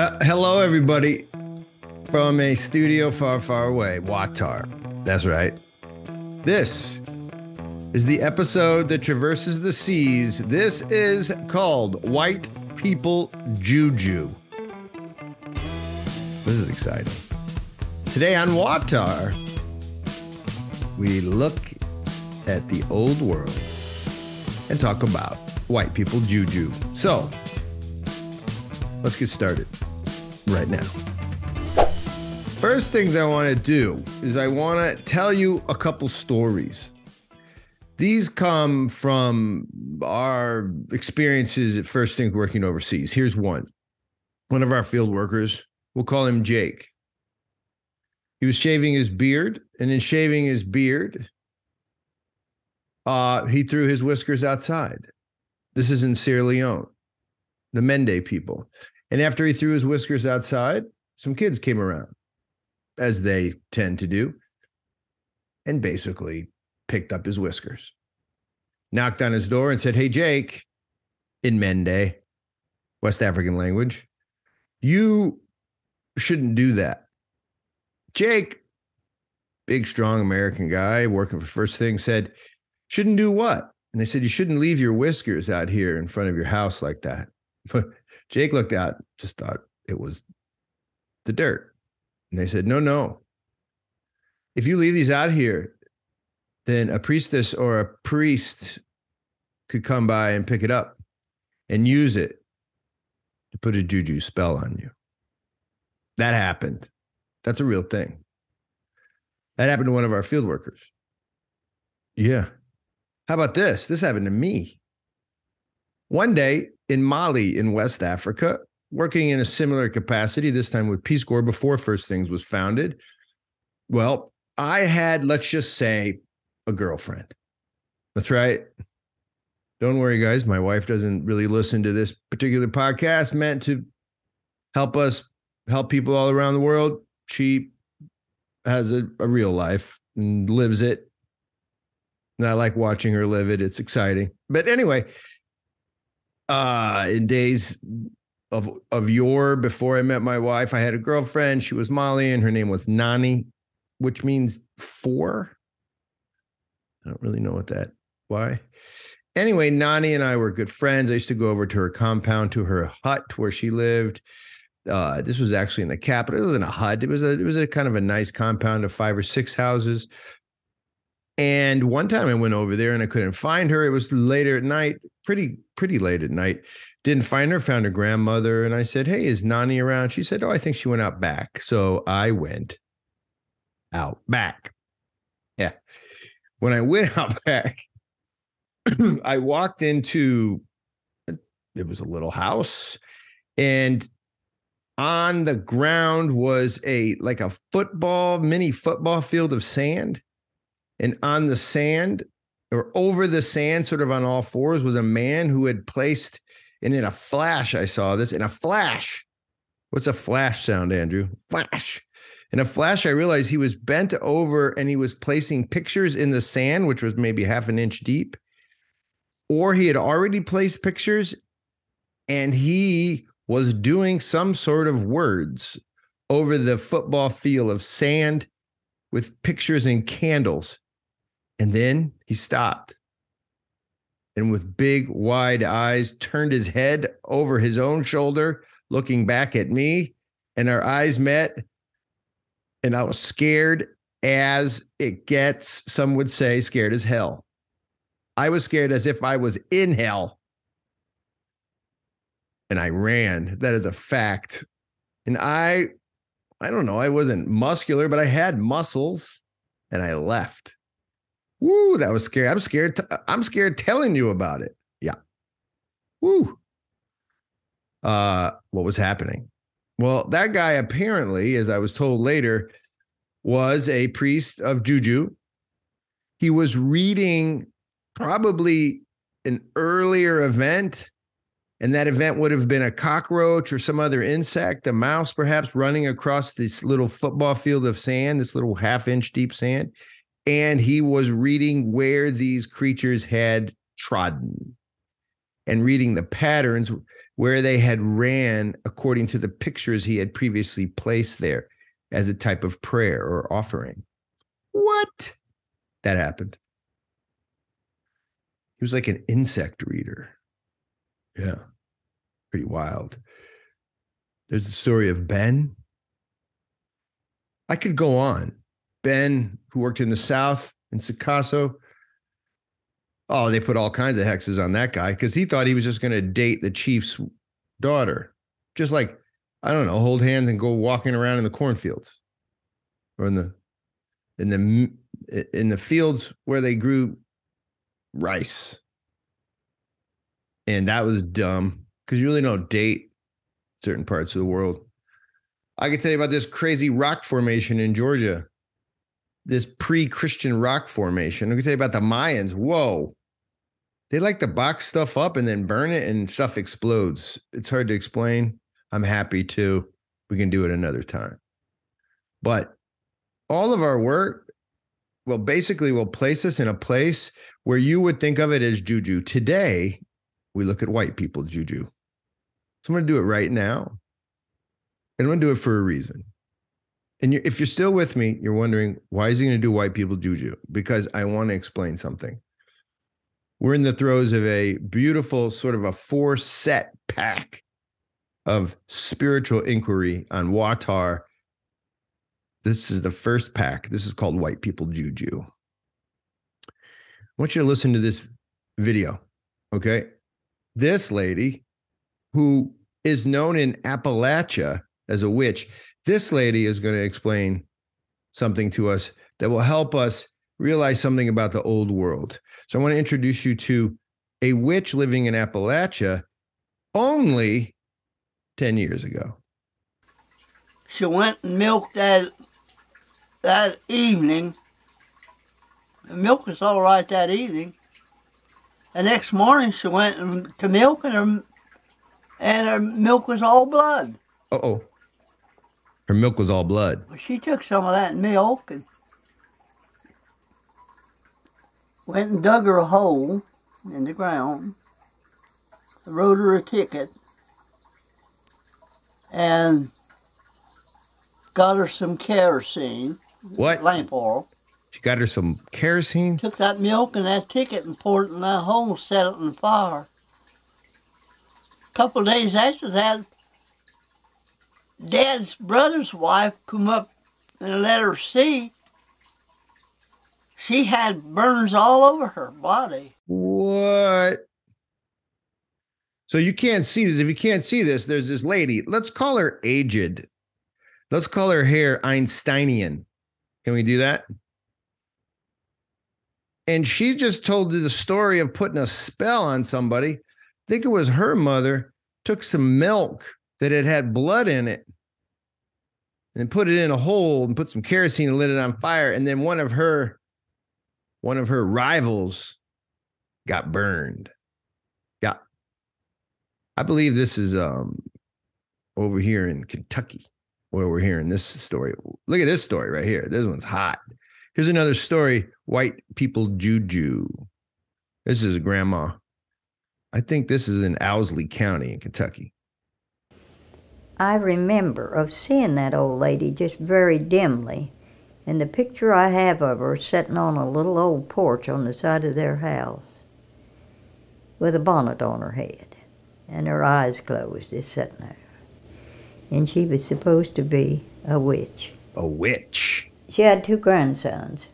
Hello, everybody, from a studio far, far away. WAWTAR. That's right. This is the episode that traverses the seas. This is called White People JuJu. This is exciting. Today on WAWTAR, we look at the old world and talk about white people JuJu. So, let's get started right now. First things I want to do is I want to tell you a couple stories. These come from our experiences at First Things working overseas. Here's one. One of our field workers, we'll call him Jake. He was shaving his beard, and in shaving his beard, he threw his whiskers outside. This is in Sierra Leone, the Mende people. And after he threw his whiskers outside, some kids came around, as they tend to do, and basically picked up his whiskers, knocked on his door and said, "Hey, Jake," in Mende, West African language, "you shouldn't do that." Jake, big, strong American guy working for First Thing, said, "Shouldn't do what?" And they said, "You shouldn't leave your whiskers out here in front of your house like that." But Jake looked out, just thought it was the dirt. And they said, no. If you leave these out here, then a priestess or a priest could come by and pick it up and use it to put a JuJu spell on you. That happened. That's a real thing. That happened to one of our field workers. Yeah. How about this? This happened to me. One day in Mali in West Africa, working in a similar capacity, this time with Peace Corps before First Things was founded. Well, I had, let's just say, a girlfriend. That's right. Don't worry, guys. My wife doesn't really listen to this particular podcast meant to help people all around the world. She has a real life and lives it. And I like watching her live it. It's exciting. But anyway, in days of yore, before I met my wife, I had a girlfriend. She was Malian. Her name was Nani, which means four. I don't really know why. Anyway, Nani and I were good friends. I used to go over to her compound, to her hut where she lived. This was actually in the capital. It wasn't a hut. It was a kind of a nice compound of 5 or 6 houses. And one time I went over there and I couldn't find her. It was later at night, pretty late at night. Didn't find her, found her grandmother. And I said, "Hey, is Nani around?" She said, "Oh, I think she went out back." So I went out back. Yeah. When I went out back, I walked into, it was a little house, and on the ground was like a mini football field of sand. And on the sand, or over the sand, sort of on all fours, was a man who had placed, and in a flash, I saw this, in a flash. What's a flash sound, Andrew? Flash. In a flash, I realized he was bent over and he was placing pictures in the sand, which was maybe half an inch deep. Or he had already placed pictures and he was doing some sort of words over the football field of sand with pictures and candles. And then he stopped and with big, wide eyes turned his head over his own shoulder, looking back at me, and our eyes met. And I was scared as it gets. Some would say scared as hell. I was scared as if I was in hell. And I ran. That is a fact. And I don't know, I wasn't muscular, but I had muscles, and I left. Woo, that was scary. I'm scared telling you about it. Yeah. Woo. What was happening? Well, that guy apparently, as I was told later, was a priest of JuJu. He was reading probably an earlier event, and that event would have been a cockroach or some other insect, a mouse perhaps, running across this little football field of sand, this little half-inch deep sand. And he was reading where these creatures had trodden and reading the patterns. where they had ran according to the pictures he had previously placed there as a type of prayer or offering. What? That happened. He was like an insect reader. Yeah, pretty wild. There's the story of Ben. I could go on. Ben, who worked in the South in Sikasso. Oh, they put all kinds of hexes on that guy because he thought he was just going to date the chief's daughter. Just like, I don't know, hold hands and go walking around in the cornfields or in the fields where they grew rice. And that was dumb because you really don't date certain parts of the world. I can tell you about this crazy rock formation in Georgia, this pre-Christian rock formation. I can tell you about the Mayans. Whoa. They like to box stuff up and then burn it and stuff explodes. It's hard to explain. I'm happy to. We can do it another time. But all of our work, well, basically will place us in a place where you would think of it as JuJu. Today, we look at white people JuJu. So I'm going to do it right now. And I'm going to do it for a reason. And if you're still with me, you're wondering, why is he going to do white people JuJu? Because I want to explain something. We're in the throes of a beautiful sort of a 4-set pack of spiritual inquiry on WAWTAR. This is the first pack. This is called White People JuJu. I want you to listen to this video, okay? This lady, who is known in Appalachia as a witch, this lady is going to explain something to us that will help us realize something about the old world. So I want to introduce you to a witch living in Appalachia only 10 years ago. She went and milked that evening. The milk was all right that evening. The next morning she went to milk and her milk was all blood. Uh-oh. Her milk was all blood. She took some of that milk and went and dug her a hole in the ground, wrote her a ticket, and got her some kerosene. What? Lamp oil. She got her some kerosene? Took that milk and that ticket and poured it in that hole, set it in the fire. A couple of days after that, Dad's brother's wife come up and let her see. She had burns all over her body. What? So you can't see this. If you can't see this, there's this lady. Let's call her aged. Let's call her hair Einsteinian. Can we do that? And she just told the story of putting a spell on somebody. I think it was her mother took some milk that had blood in it and put it in a hole and put some kerosene and lit it on fire. And then one of her rivals got burned. Yeah. I believe this is over here in Kentucky where we're hearing this story. Look at this story right here. This one's hot. Here's another story, White People JuJu. This is a grandma. I think this is in Owsley County in Kentucky. I remember of seeing that old lady just very dimly. And the picture I have of her sitting on a little old porch on the side of their house with a bonnet on her head and her eyes closed, just sitting there. And she was supposed to be a witch. A witch? She had 2 grandsons,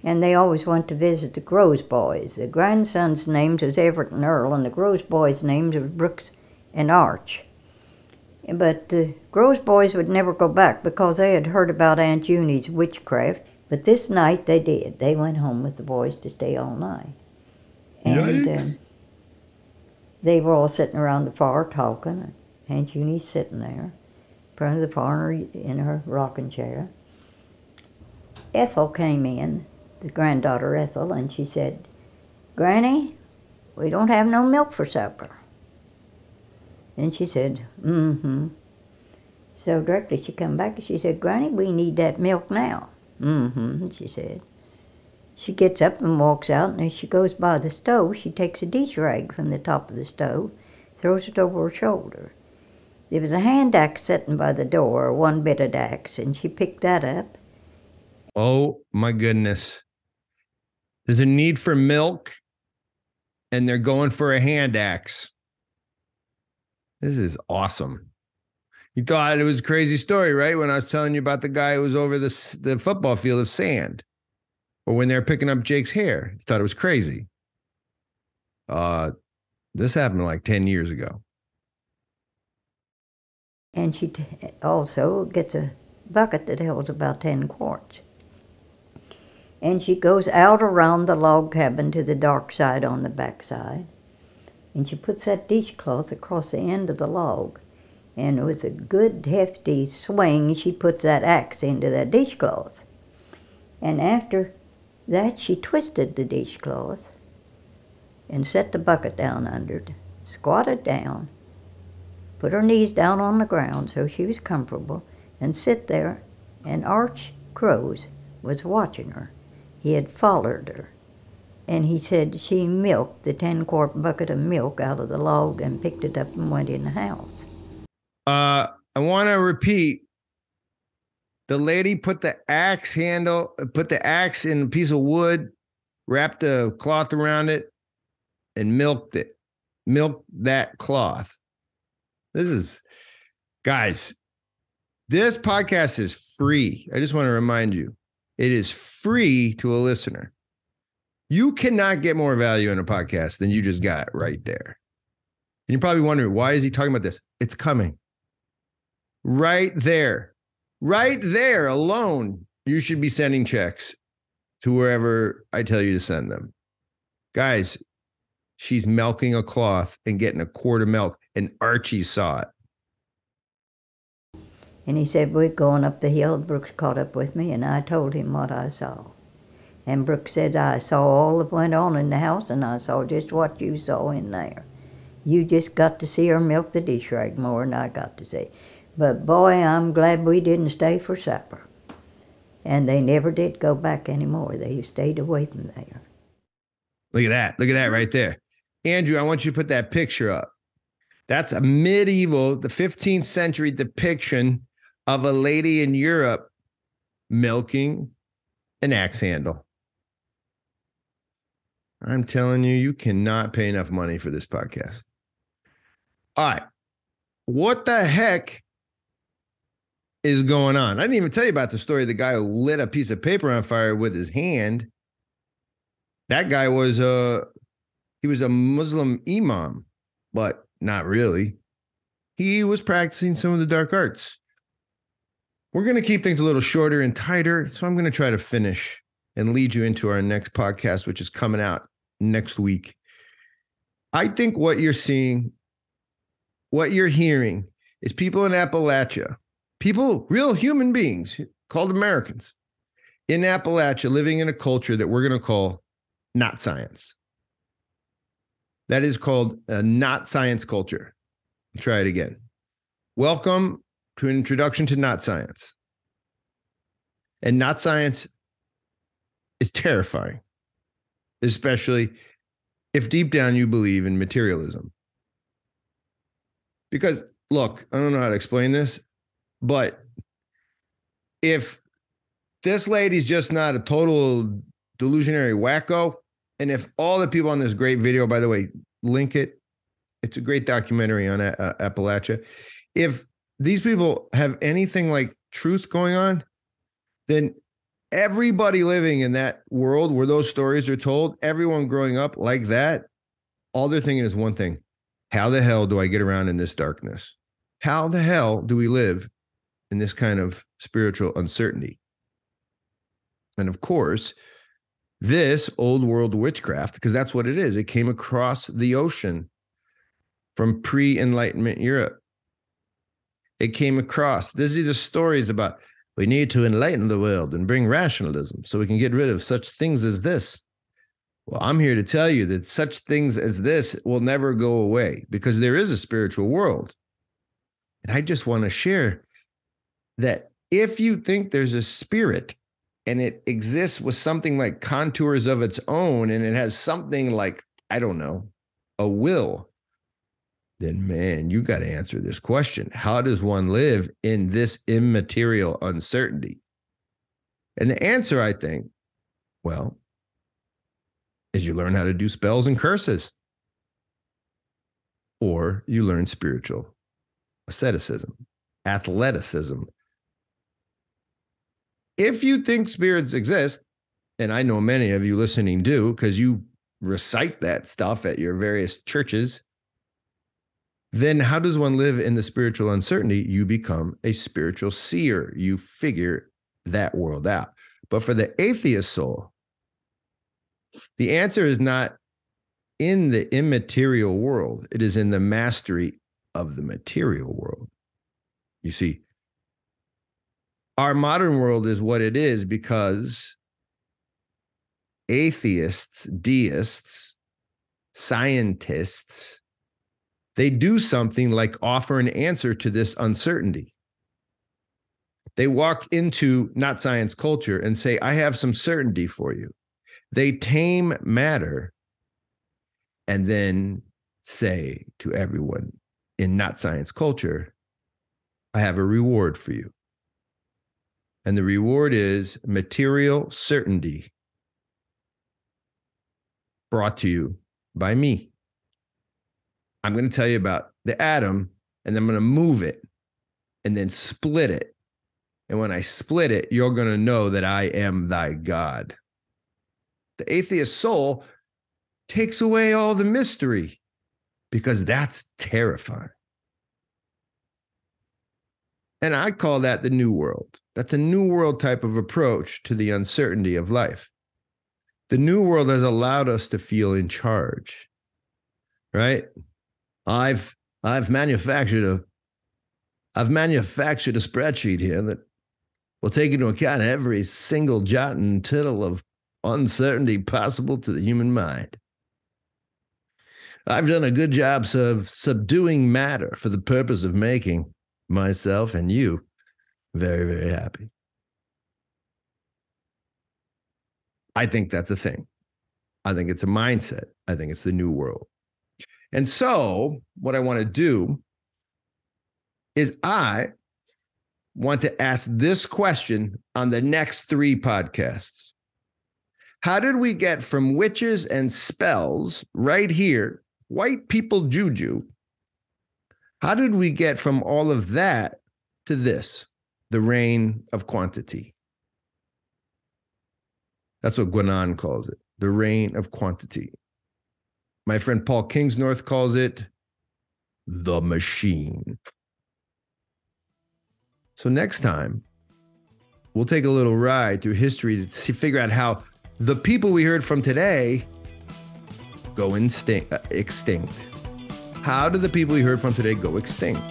and they always went to visit the Groves boys. The grandsons' names was Everett and Earl, and the Groves boys' names was Brooks and Arch. But the Groves boys would never go back because they had heard about Aunt Eunie's witchcraft. But this night they did. They went home with the boys to stay all night. And they were all sitting around the fire talking. Aunt Eunie's sitting there in front of the fire in her rocking chair. Ethel came in, the granddaughter Ethel, and she said, "Granny, we don't have no milk for supper." And she said, "Mm-hmm." So directly she come back and she said, "Granny, we need that milk now." "Mm-hmm," she said. She gets up and walks out, and as she goes by the stove, she takes a dish rag from the top of the stove, throws it over her shoulder. There was a hand axe sitting by the door, one bitted axe, and she picked that up. Oh, my goodness. There's a need for milk, and they're going for a hand axe. This is awesome. You thought it was a crazy story, right? When I was telling you about the guy who was over the football field of sand, or when they were picking up Jake's hair. You thought it was crazy. This happened like 10 years ago. And she also gets a bucket that holds about 10 quarts. And she goes out around the log cabin to the dark side on the back side. And she puts that dishcloth across the end of the log. And with a good hefty swing, she puts that axe into that dishcloth. And after that, she twisted the dishcloth and set the bucket down under it, squatted down, put her knees down on the ground so she was comfortable, and sit there, and Arch Crows was watching her. He had followed her, and he said she milked the 10-quart bucket of milk out of the log and picked it up and went in the house. I want to repeat. The lady put the axe in a piece of wood, wrapped a cloth around it, and milked it. Milked that cloth. Guys, this podcast is free. I just want to remind you, it is free to a listener. You cannot get more value in a podcast than you just got right there. And you're probably wondering, why is he talking about this? It's coming. Right there alone, you should be sending checks to wherever I tell you to send them. Guys, she's milking a cloth and getting a quart of milk, and Archie saw it. And he said, we're going up the hill. Brooks caught up with me, and I told him what I saw. And Brooks said, I saw all that went on in the house, and I saw just what you saw in there. You just got to see her milk the dish rag more than I got to see. But boy, I'm glad we didn't stay for supper. And they never did go back anymore. They stayed away from there. Look at that. Look at that right there. Andrew, I want you to put that picture up. That's a medieval, the 15th century depiction of a lady in Europe milking an axe handle. I'm telling you, you cannot pay enough money for this podcast. All right. What the heck is going on? I didn't even tell you about the story of the guy who lit a piece of paper on fire with his hand. That guy was he was a Muslim imam, but not really. He was practicing some of the dark arts. We're going to keep things a little shorter and tighter, so I'm going to try to finish and lead you into our next podcast, which is coming out next week. I think what you're seeing, what you're hearing, is people in Appalachia, people, real human beings called Americans in Appalachia living in a culture that we're going to call not science. That is called a not science culture. I'll try it again. Welcome to an introduction to not science. And not science is terrifying, especially if deep down you believe in materialism. Because, look, I don't know how to explain this, but if this lady's just not a total delusionary wacko, and if all the people on this great video, by the way, link it. It's a great documentary on Appalachia. If these people have anything like truth going on, then everybody living in that world where those stories are told, everyone growing up like that, all they're thinking is one thing. How the hell do I get around in this darkness? How the hell do we live in this kind of spiritual uncertainty? And of course, this old world witchcraft, because that's what it is. It came across the ocean from pre-Enlightenment Europe. It came across. These are the stories about we need to enlighten the world and bring rationalism so we can get rid of such things as this. Well, I'm here to tell you that such things as this will never go away because there is a spiritual world. And I just want to share that if you think there's a spirit and it exists with something like contours of its own, and it has something like, I don't know, a will, then man, you got to answer this question. How does one live in this immaterial uncertainty? And the answer, I think, well, is you learn how to do spells and curses. Or you learn spiritual asceticism, athleticism. If you think spirits exist, and I know many of you listening do, because you recite that stuff at your various churches, then how does one live in the spiritual uncertainty? You become a spiritual seer. You figure that world out. But for the atheist soul, the answer is not in the immaterial world. It is in the mastery of the material world. You see, our modern world is what it is because atheists, deists, scientists, they do something like offer an answer to this uncertainty. They walk into not science culture and say, I have some certainty for you. They tame matter and then say to everyone in not science culture, I have a reward for you. And the reward is material certainty brought to you by me. I'm going to tell you about the atom, and then I'm going to move it and then split it. And when I split it, you're going to know that I am thy God. The atheist soul takes away all the mystery because that's terrifying. And I call that the new world. That's a new world type of approach to the uncertainty of life. The new world has allowed us to feel in charge, right? I've manufactured a spreadsheet here that will take into account every single jot and tittle of uncertainty possible to the human mind. I've done a good job of subduing matter for the purpose of making myself and you very, very happy. I think that's a thing. I think it's a mindset. I think it's the new world. And so what I want to do is I want to ask this question on the next 3 podcasts. How did we get from witches and spells right here, white people JuJu? How did we get from all of that to this, the reign of quantity? That's what Guanan calls it, the reign of quantity. My friend Paul Kingsnorth calls it the machine. So next time, we'll take a little ride through history to figure out how the people we heard from today go extinct. How did the people we heard from today go extinct?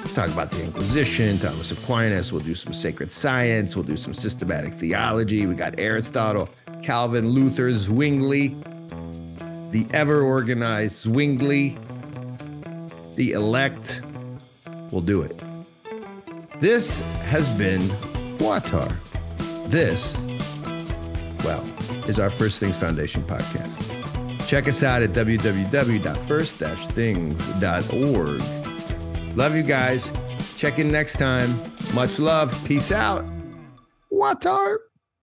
We'll talk about the Inquisition, Thomas Aquinas. We'll do some sacred science. We'll do some systematic theology. We got Aristotle, Calvin, Luther, Zwingli, the ever-organized Zwingli, the elect. We'll do it. This has been WAWTAR. This, well, is our First Things Foundation podcast. Check us out at www.first-things.org. Love you guys. Check in next time. Much love. Peace out. WAWTAR.